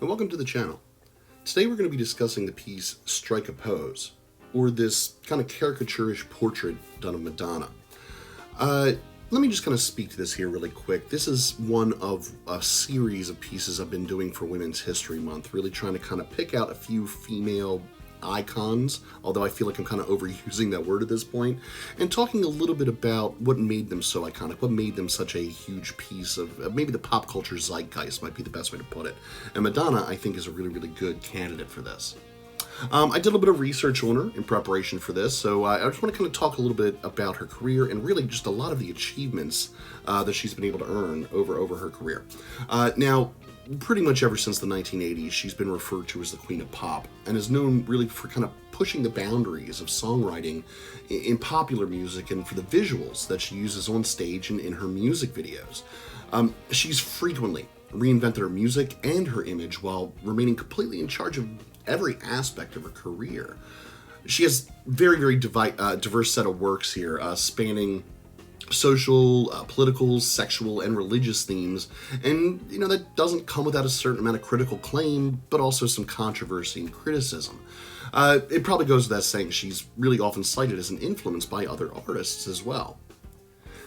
and welcome to the channel. Today we're going to be discussing the piece Strike a Pose, or this kind of caricaturish portrait done of Madonna. Let me just kind of speak to this here really quick. This is one of a series of pieces I've been doing for Women's History Month, really trying to kind of pick out a few female icons, although I feel like I'm kind of overusing that word at this point, and talking a little bit about what made them so iconic, what made them such a huge piece of maybe the pop culture zeitgeist might be the best way to put it. And Madonna, I think, is a really, really good candidate for this. I did a little bit of research on her in preparation for this, so I just want to kind of talk a little bit about her career and really just a lot of the achievements that she's been able to earn over her career. Now, pretty much ever since the 1980s, she's been referred to as the Queen of Pop, and is known really for kind of pushing the boundaries of songwriting in popular music and for the visuals that she uses on stage and in her music videos. She's frequently reinvented her music and her image while remaining completely in charge of every aspect of her career. She has very diverse set of works here, spanning social, political, sexual, and religious themes, and that doesn't come without a certain amount of critical claim, but also some controversy and criticism. It probably goes without saying she's really often cited as an influence by other artists as well.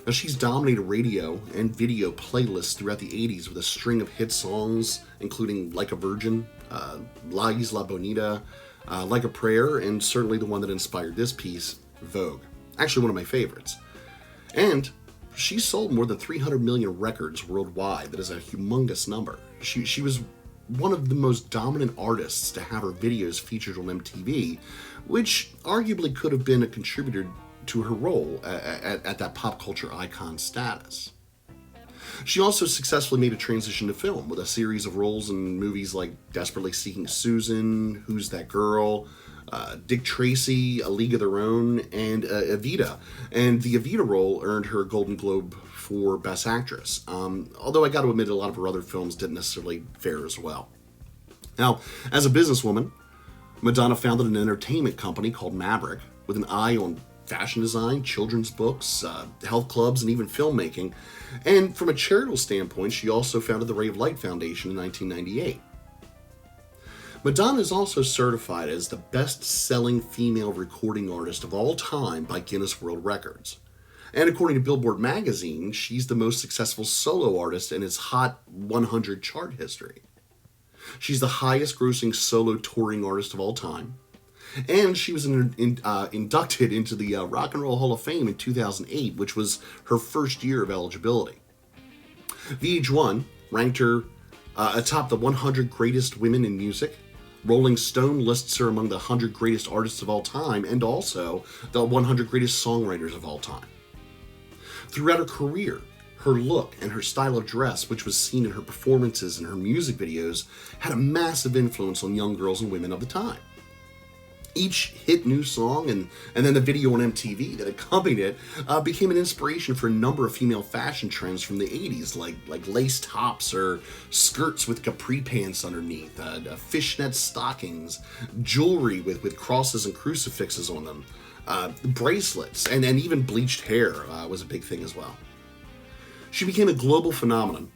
Now, she's dominated radio and video playlists throughout the 80s with a string of hit songs, including Like a Virgin, La Isla Bonita, Like a Prayer, and certainly the one that inspired this piece, Vogue. Actually, one of my favorites. And she sold more than 300 million records worldwide. That is a humongous number. She was one of the most dominant artists to have her videos featured on MTV, which arguably could have been a contributor to her role at that pop culture icon status. She also successfully made a transition to film with a series of roles in movies like Desperately Seeking Susan, Who's That Girl?, Dick Tracy, A League of Their Own, and Evita. And the Evita role earned her a Golden Globe for Best Actress, although I got to admit a lot of her other films didn't necessarily fare as well. Now, as a businesswoman, Madonna founded an entertainment company called Maverick with an eye on fashion design, children's books, health clubs, and even filmmaking. And from a charitable standpoint, she also founded the Ray of Light Foundation in 1998. Madonna is also certified as the best-selling female recording artist of all time by Guinness World Records. And according to Billboard magazine, she's the most successful solo artist in its Hot 100 chart history. She's the highest-grossing solo touring artist of all time. And she was inducted into the Rock and Roll Hall of Fame in 2008, which was her first year of eligibility. VH1 ranked her atop the 100 greatest women in music. Rolling Stone lists her among the 100 greatest artists of all time, and also the 100 greatest songwriters of all time. Throughout her career, her look and her style of dress, which was seen in her performances and her music videos, had a massive influence on young girls and women of the time. Each hit new song and then the video on MTV that accompanied it became an inspiration for a number of female fashion trends from the 80s, like lace tops or skirts with capri pants underneath, fishnet stockings, jewelry with crosses and crucifixes on them, bracelets, and even bleached hair was a big thing as well. She became a global phenomenon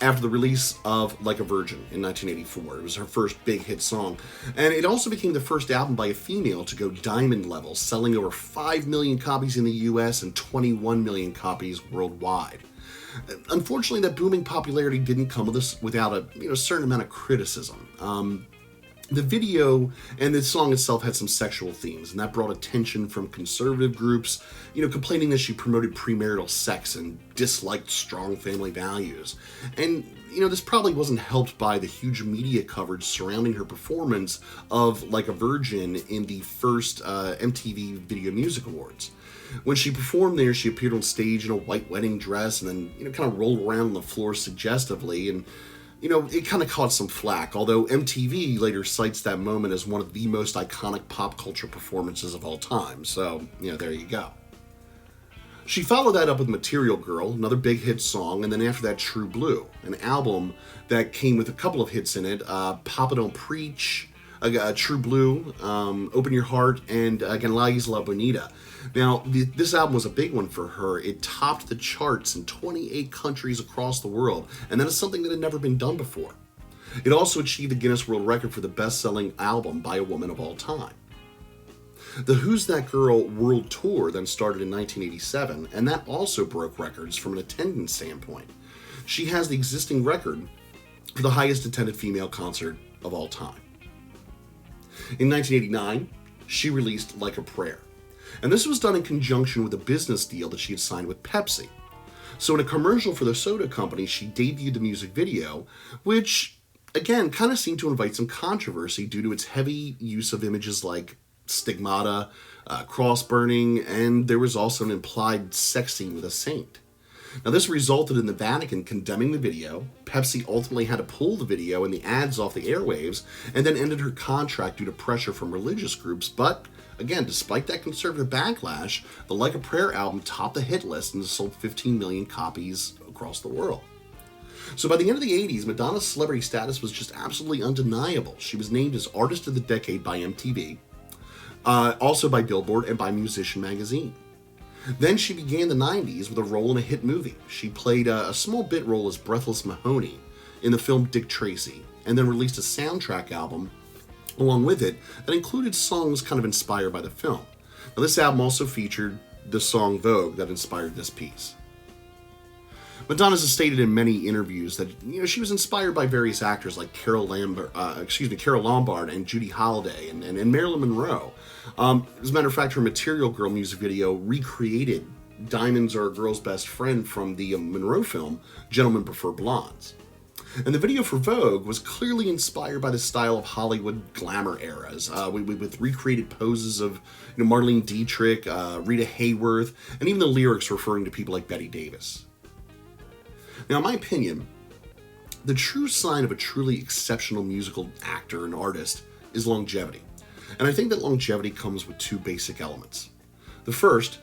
after the release of Like a Virgin in 1984. It was her first big hit song, and it also became the first album by a female to go diamond level, selling over 5 million copies in the US and 21 million copies worldwide. Unfortunately, that booming popularity didn't come without a certain amount of criticism. The video and the song itself had some sexual themes, and that brought attention from conservative groups, complaining that she promoted premarital sex and disliked strong family values. And, this probably wasn't helped by the huge media coverage surrounding her performance of Like a Virgin in the first MTV Video Music Awards. When she performed there, she appeared on stage in a white wedding dress and then, kind of rolled around on the floor suggestively, and it kind of caught some flack, although MTV later cites that moment as one of the most iconic pop culture performances of all time. So, there you go. She followed that up with Material Girl, another big hit song, and then after that, True Blue, an album that came with a couple of hits in it, Papa Don't Preach, True Blue, Open Your Heart, and again, La Isla Bonita. Now, this album was a big one for her. It topped the charts in 28 countries across the world, and that is something that had never been done before. It also achieved the Guinness World Record for the best-selling album by a woman of all time. The Who's That Girl World Tour then started in 1987, and that also broke records from an attendance standpoint. She has the existing record for the highest attended female concert of all time. In 1989, she released Like a Prayer, and this was done in conjunction with a business deal that she had signed with Pepsi. So in a commercial for the soda company, she debuted the music video, which, again, kind of seemed to invite some controversy due to its heavy use of images like stigmata, cross burning, and there was also an implied sex scene with a saint. Now, this resulted in the Vatican condemning the video. Pepsi ultimately had to pull the video and the ads off the airwaves, and then ended her contract due to pressure from religious groups. But, again, despite that conservative backlash, the Like a Prayer album topped the hit list and sold 15 million copies across the world. So by the end of the 80s, Madonna's celebrity status was just absolutely undeniable. She was named as Artist of the Decade by MTV, also by Billboard and by Musician magazine. Then she began the 90s with a role in a hit movie. She played a small bit role as Breathless Mahoney in the film Dick Tracy, and then released a soundtrack album along with it that included songs kind of inspired by the film. Now, this album also featured the song Vogue that inspired this piece. Madonna has stated in many interviews that she was inspired by various actors like Carol Lombard and Judy Holliday and Marilyn Monroe. As a matter of fact, her Material Girl music video recreated Diamonds Are a Girl's Best Friend from the Monroe film Gentlemen Prefer Blondes. And the video for Vogue was clearly inspired by the style of Hollywood glamour eras, with recreated poses of Marlene Dietrich, Rita Hayworth, and even the lyrics referring to people like Betty Davis. Now, in my opinion, the true sign of a truly exceptional musical actor and artist is longevity. And I think that longevity comes with two basic elements. The first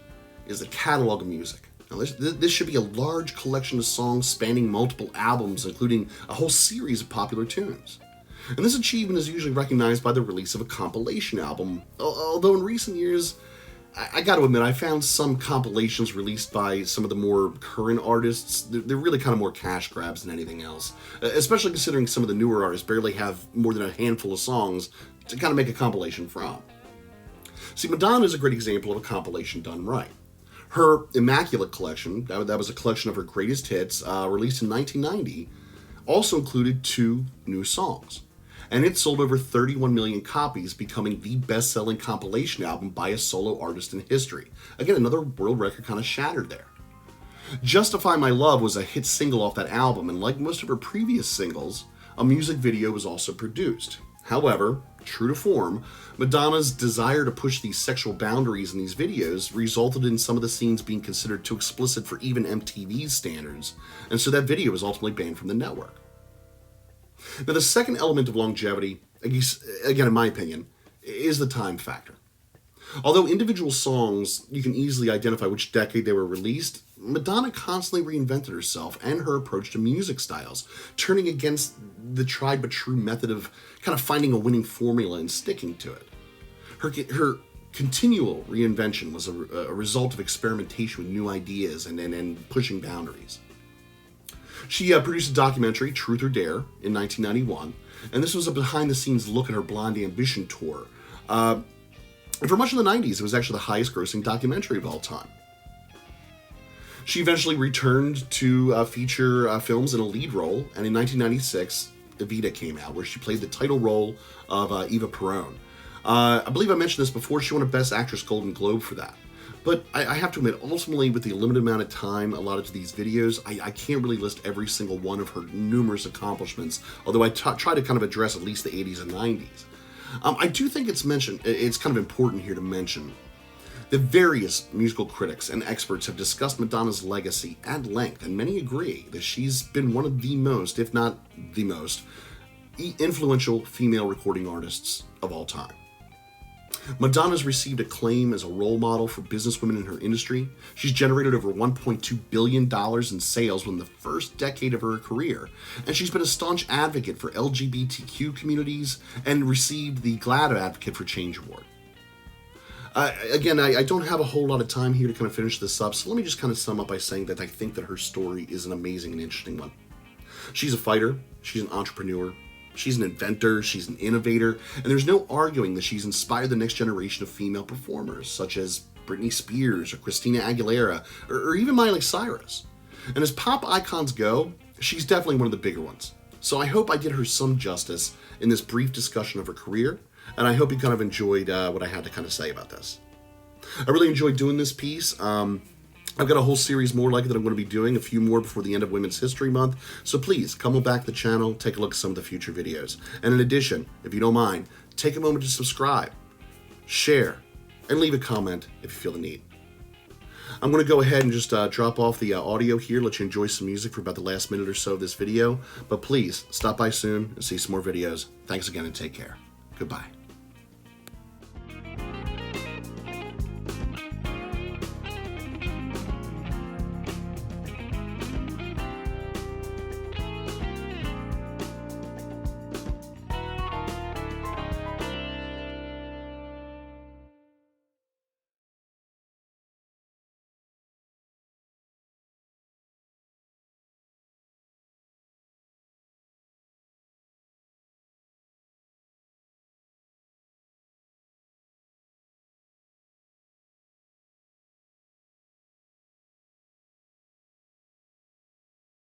is the catalog of music. Now, this should be a large collection of songs spanning multiple albums, including a whole series of popular tunes. And this achievement is usually recognized by the release of a compilation album, although in recent years, I got to admit, I found some compilations released by some of the more current artists. They're really kind of more cash grabs than anything else, especially considering some of the newer artists barely have more than a handful of songs to kind of make a compilation from. See, Madonna is a great example of a compilation done right. Her Immaculate Collection, that was a collection of her greatest hits, released in 1990, also included 2 new songs. And it sold over 31 million copies, becoming the best-selling compilation album by a solo artist in history. Again, another world record kind of shattered there. Justify My Love was a hit single off that album, and like most of her previous singles, a music video was also produced. However, true to form, Madonna's desire to push these sexual boundaries in these videos resulted in some of the scenes being considered too explicit for even MTV's standards, and so that video was ultimately banned from the network. Now, the second element of longevity, again in my opinion, is the time factor. Although individual songs, you can easily identify which decade they were released, Madonna constantly reinvented herself and her approach to music styles, turning against the tried but true method of kind of finding a winning formula and sticking to it. Her continual reinvention was a result of experimentation with new ideas and pushing boundaries. She produced a documentary, Truth or Dare, in 1991, and this was a behind-the-scenes look at her Blonde Ambition tour. And for much of the 90s, it was actually the highest-grossing documentary of all time. She eventually returned to feature films in a lead role, and in 1996, Evita came out, where she played the title role of Eva Perón. I believe I mentioned this before, she won a Best Actress Golden Globe for that. But I have to admit, ultimately, with the limited amount of time allotted to these videos, I can't really list every single one of her numerous accomplishments, although I try to kind of address at least the 80s and 90s. I do think it's kind of important here to mention that various musical critics and experts have discussed Madonna's legacy at length, and many agree that she's been one of the most, if not the most, influential female recording artists of all time. Madonna's received acclaim as a role model for businesswomen in her industry. She's generated over $1.2 billion in sales within the first decade of her career, and she's been a staunch advocate for LGBTQ communities and received the GLAAD Advocate for Change Award. Again, I don't have a whole lot of time here to kind of finish this up, so let me just kind of sum up by saying that I think that her story is an amazing and interesting one. She's a fighter, she's an entrepreneur, She's an inventor, she's an innovator, and there's no arguing that she's inspired the next generation of female performers, such as Britney Spears or Christina Aguilera, or even Miley Cyrus. And as pop icons go, she's definitely one of the bigger ones. So I hope I did her some justice in this brief discussion of her career, and I hope you kind of enjoyed what I had to kind of say about this. I really enjoyed doing this piece. I've got a whole series more like it that I'm going to be doing, a few more before the end of Women's History Month, so please come on back to the channel, take a look at some of the future videos. And in addition, if you don't mind, take a moment to subscribe, share, and leave a comment if you feel the need. I'm going to go ahead and just drop off the audio here, let you enjoy some music for about the last minute or so of this video, but please stop by soon and see some more videos. Thanks again and take care. Goodbye.